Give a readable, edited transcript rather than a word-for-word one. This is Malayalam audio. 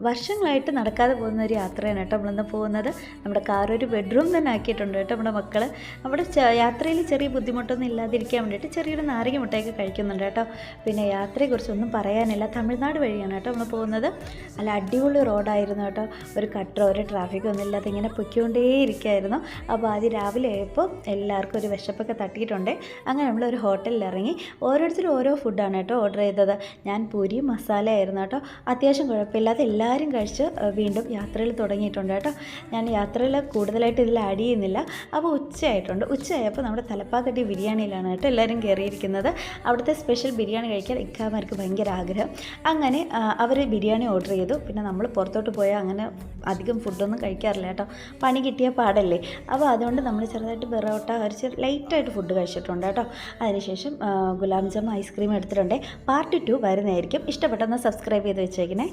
വർഷങ്ങളായിട്ട് നടക്കാതെ പോകുന്ന ഒരു യാത്രയാണ് കേട്ടോ നമ്മളിന്ന് പോകുന്നത്. നമ്മുടെ കാർ ഒരു ബെഡ്റൂം തന്നെ ആക്കിയിട്ടുണ്ട് കേട്ടോ നമ്മുടെ മക്കൾ. നമ്മുടെ യാത്രയിൽ ചെറിയ ബുദ്ധിമുട്ടൊന്നും ഇല്ലാതിരിക്കാൻ വേണ്ടിയിട്ട് ചെറിയൊരു നാരങ്ങ മുട്ടയൊക്കെ കഴിക്കുന്നുണ്ട് കേട്ടോ. പിന്നെ യാത്രയെക്കുറിച്ചൊന്നും പറയാനില്ല, തമിഴ്നാട് വഴിയാണ് കേട്ടോ നമ്മൾ പോകുന്നത്. അല്ല അടിപൊളി റോഡായിരുന്നു കേട്ടോ. ഒരു കട്ടറോ ഒരു ട്രാഫിക്കോ ഒന്നും ഇല്ലാതെ ഇങ്ങനെ പൊയ്ക്കൊണ്ടേയിരിക്കുമായിരുന്നു. അപ്പോൾ ആദ്യം രാവിലെ ആയപ്പോൾ എല്ലാവർക്കും ഒരു വിശപ്പൊക്കെ തട്ടിയിട്ടുണ്ട്. അങ്ങനെ നമ്മളൊരു ഹോട്ടലിൽ ഇറങ്ങി. ഓരോരുത്തരും ഓരോ ഫുഡാണ് കേട്ടോ ഓർഡർ ചെയ്തത്. ഞാൻ പൂരി മസാല ആയിരുന്നു കേട്ടോ. അത്യാവശ്യം കുഴപ്പമില്ലാതെ എല്ലാവരും കഴിച്ച് വീണ്ടും യാത്രയിൽ തുടങ്ങിയിട്ടുണ്ട് കേട്ടോ. ഞാൻ യാത്രയിൽ കൂടുതലായിട്ട് ഇതിൽ ആഡ് ചെയ്യുന്നില്ല. അപ്പോൾ ഉച്ചയായപ്പോൾ നമ്മുടെ തലപ്പാക്കട്ടി ബിരിയാണിയിലാണ് കേട്ടോ എല്ലാവരും കയറിയിരിക്കുന്നത്. അവിടുത്തെ സ്പെഷ്യൽ ബിരിയാണി കഴിക്കാൻ ഇക്കാമാർക്ക് ഭയങ്കര ആഗ്രഹം. അങ്ങനെ അവർ ബിരിയാണി ഓർഡർ ചെയ്തു. പിന്നെ നമ്മൾ പുറത്തോട്ട് പോയാൽ അങ്ങനെ അധികം ഫുഡൊന്നും കഴിക്കാറില്ല കേട്ടോ, പണി കിട്ടിയ പാടല്ലേ. അപ്പോൾ അതുകൊണ്ട് നമ്മൾ ചെറുതായിട്ട് പെറോട്ട ഒരു ലൈറ്റായിട്ട് ഫുഡ് കഴിച്ചിട്ടുണ്ട് കേട്ടോ. അതിനുശേഷം ഗുലാബ് ജാമുൻ ഐസ്ക്രീം എടുത്തിട്ടുണ്ട്. പാർട്ട് 2 വരുന്നതായിരിക്കും. ഇഷ്ടപ്പെട്ടെന്ന് സബ്സ്ക്രൈബ് ചെയ്ത് വെച്ചേക്കണേ.